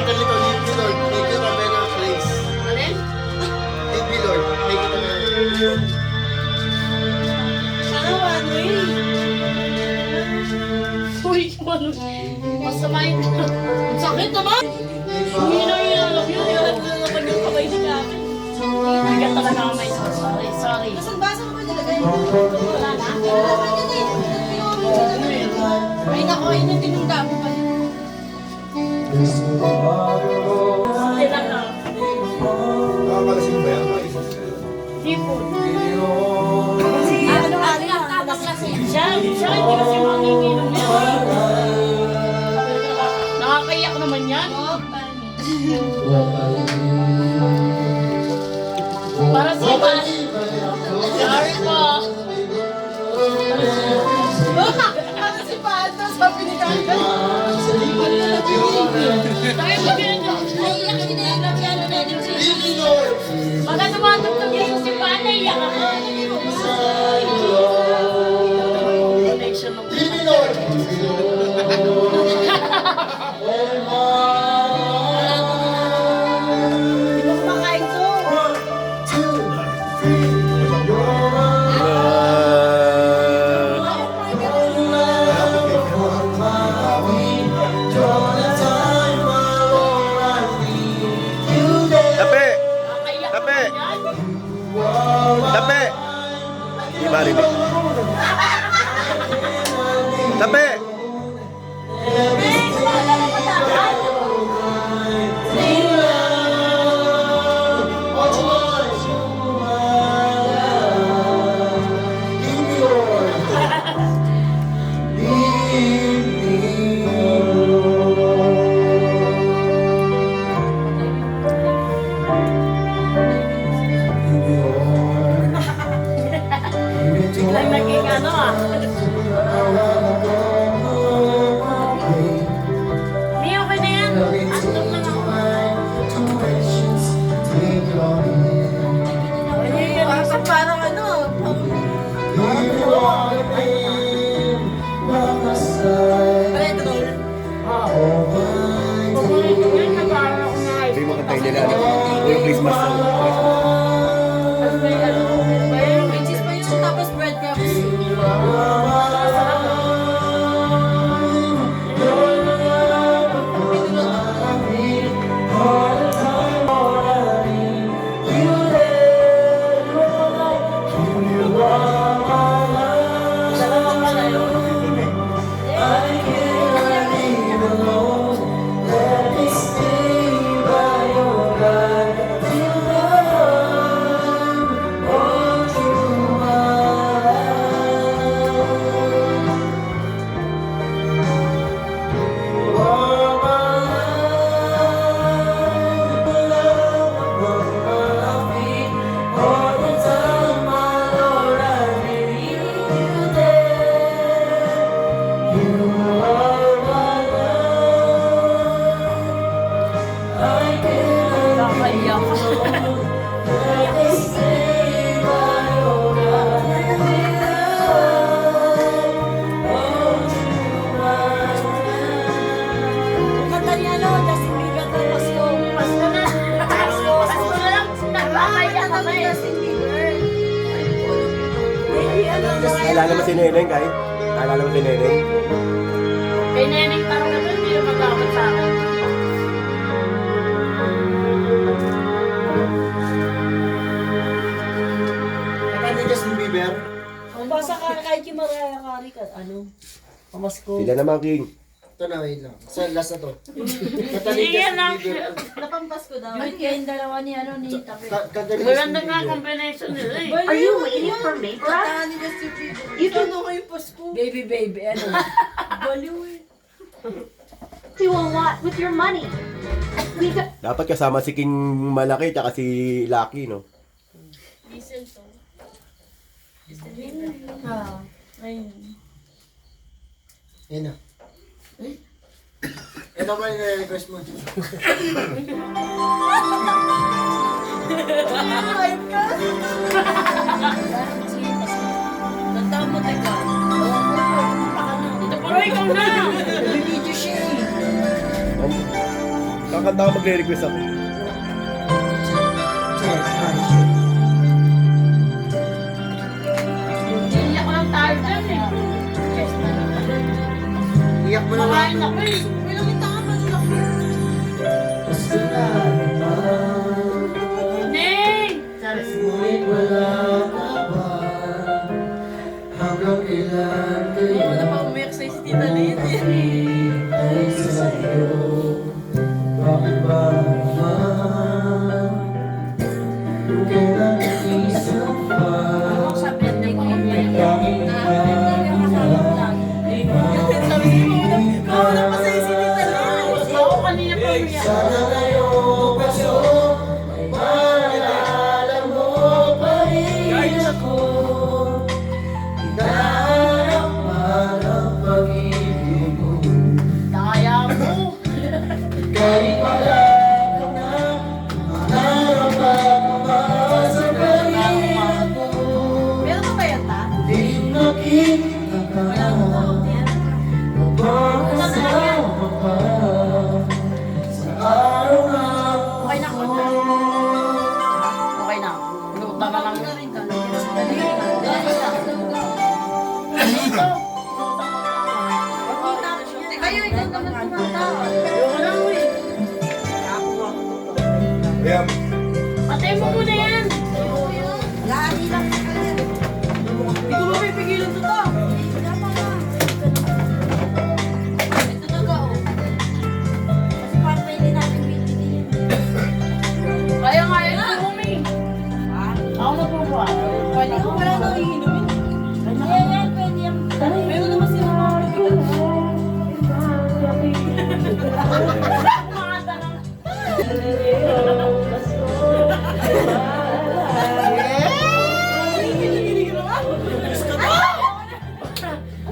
ganito, leave me Lord, make it a better place. Alin? Leave me Lord, make it a better place. Sana one way. Uy, ano? Masama yun. Ang sakit naman. Hindi na alam yun. Ilan ko na naman yung kamay ni Kaki. Bigat talaga kamay. Sorry, sorry. Basang-basa ko ba nilagay? Wala na. Ay nako, yun yung tinunda mo pa. Hindi lang na. Nakakalasing ba yan? Hindi po. Si ano nga rin ang Tapos kasi siya hindi kasi manginginom yan. Nakakaiyak naman yan. Para sa iba. Sorry po. Ano si Pato, sabi ni Kaka. Tayo pa ganun. Naiyak si Nela. Kaya natin si Pagka tumatugtog yung si Pana, iyak ako. Connection ng Di ba kumakain to? Tape! Nakakaiyak Tape! naman yan. Tape! Di marinig. Tape! Biglang naging ano ah. May okay na yan. Antok na ako. Parang ano, Paborito ko yun na parang ako na Ito yung mga tayo nila. Yung Christmas song. Tapos may ano, may cheese pa yun, tapos breadcrumbs. nakakaiyak. Kanta niya no, Justin Bieber na Pasko. Pasko na. Pasko na lang. Nakakaiyak kami. Justin Bieber. Baby, ano na Naalala mo si Neneng, Kai? Naalala mo si Neneng? Kay Neneng parang naman hindi na magkakot sa akin. Kaya ni Justin Bieber, Ang basa ka kahit yung Mariah Carey ka, ano? Pamasko. Sila naman, King. ito na, wait lang. Sa last na to. Kanta ni Sige lang. Justin Bieber. Napampasko daw. Ay, kayong dalawa ni ano ni Tapi. Kanta ni Justin Maganda nga Bieber. combination nila eh. Are you waiting for me, bro? Kanta ni Justin Bieber. You don't know kayo Pasko. Baby, baby, ano? Baliw eh. Do a lot with your money. We got Dapat kasama si King Malaki tsaka si Lucky, no? Diesel to. Ah. Ayun. Yan na. Ito ba yung request mo? Ayun ka. Sige, Pasko. Kanta mo, teka. Ito puro ikaw na. Nabibidyo siya eh. Kakanta ako magre-request ako. Iyak ko lang tayo dyan eh. Yes na lang. Iyak mo na lang. Makain ako eh. Neng! Ngunit wala ka ba? Hanggang kailan kayo Wala pa umiyak sa si Tita Lynn. ay sa'yo? Bakit ba naman? Kung kailan isang pa Sabi niya, ko umiyak. tanging Sabi niya, wala pa sa si Tita Lynn. Ako kanina pa umiyak. sana ngayong okasyon ay maalala mo pa rin ako. Hinahanap man ang pag-ibig mo. Kaya mo. Kahit wala ka na, maharapan pa sa kalinga ko. Meron pa ba yan, ta? Di nakita ka, magkakasama pa sa araw na Okay na ako. Okay na. Luta na lang. Dito. Kayo, ikaw naman kumanta. Ayoko na uwi. Kaya, Patay mo muna yan. Lari lang sa kanya. Hindi ko ba may pigilan to to? Ito na ka, oh. Kasi parang hindi natin pinili. Kaya nga yan ang umi. Ako na po ba? Pwede ko wala nang iinumin. Ayan, pwede yan. Meron naman sila mga pigilan. Mga tanong.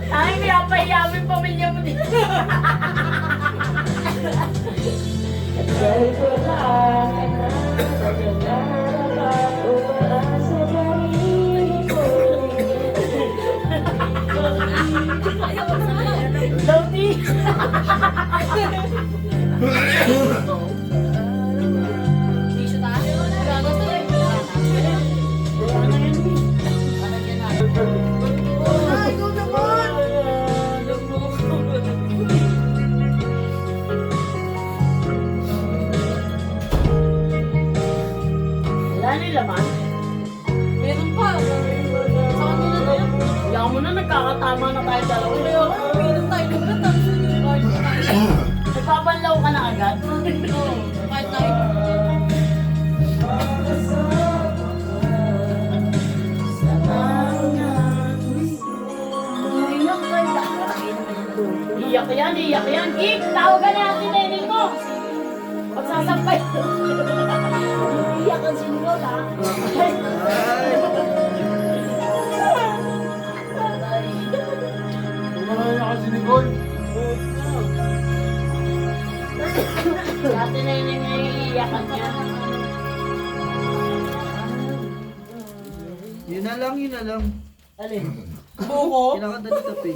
Ay, pinapahiya mo yung pamilya mo dito. Lodi. Tissue tayo. Gagas na rin. Ay, ikaw naman. Wala na yung laman. Meron pa. Sa kanila na yan. Kaya mo na nagkakatama na tayo dalawa. Kaya ako, umiinom tayo ng ulan. Tapos yung card tayo. Nagpapanlaw ka na agad. Oo, kahit tayo. Iyak yan, iyak yan. Ik, tawagan na ang tinainin mo. Pagsasampay. Iyak ang sinigod, ha? Kumakain na kasi ni Gold. Dati na yun yung iiyakan niya. Yun na lang, yun na lang. Alin? Buko? Kinakanta ni Kape.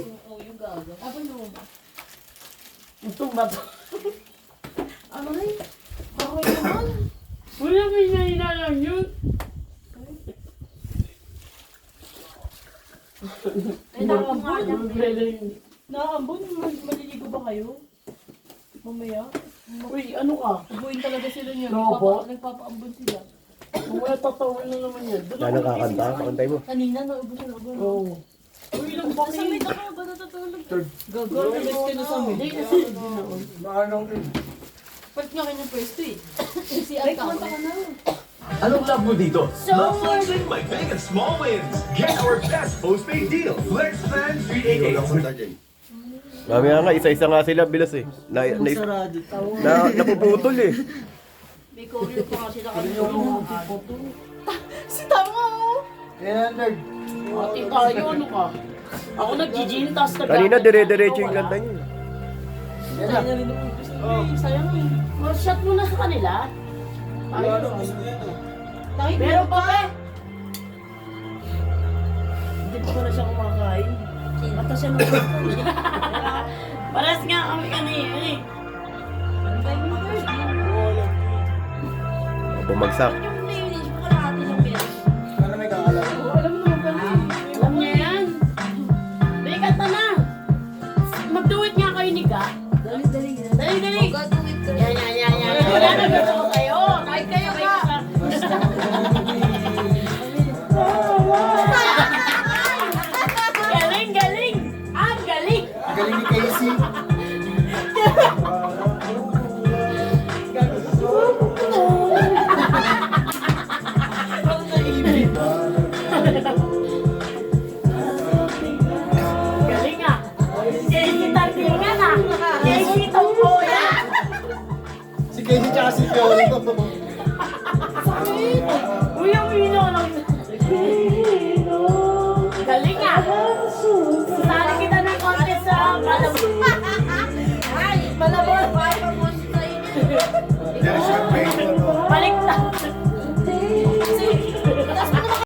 Itong ba to? Aray, okay naman. Wala may nahina lang yun. Ay, nakambun. Galing. Nakambun, maliligo ba kayo? Mamaya? Uy, ano ka? Bubuin talaga sila niyo. Robo? Nagpapaambun sila. Kung wala tatawin na naman yan. Doon na ako nakakanta, pakantay mo. Kanina, naubos na ako. Oo. Uy, ilang Sa bakit? mid ako, ba natutulog? Gagol, alis ka na sa mid. Hindi kasi dinaon. Palit nga kayo ng pwesto eh. Si Ay, kumanta ka na. Anong love mo dito? So, Flexing my big and small wins. Get our best postpaid deal. Flex Plan 388. Mamaya nga, isa-isa nga sila bilas eh. Sarado. Napuputol eh. may koryo pa nga sila kami yung Si Tama oh! Kaya nerd. ate tayo, ano ka? Ako nag-gin, tas Kanina dire-diretso yung kanta niya. Yan na. Kaya rin naubos na. Ay, sayang eh. Shot mo na sa kanila. Ano gusto niya na? Takip Meron pa ba? Hindi pa pala siya kumakain. Bata siya nung Paras nga kami kanina eh. Antay mo first. bumagsak. Yung nainis ko kalahati ng pera. Para may kakalam. Alam mo naman pala. Alam niya yan. Dali, kanta na. Mag-do-it nga kayo ni Ga. Dali. Dali. Gagawin ko. Yan. Wala na gusto ko kayo. Kahit kayo ka. Galing. Ang galing. Ang galing ni Casey. Galing ah. Casey Taglingan ah. Casey Tagpoya. Si Casey tsaka si Fiolo. Uy, ang hino lang. Galing ah. Sali kita ng contest sa Malabon. Ay, malabon. Ay, pamunta sa inyo. Yan, syempre.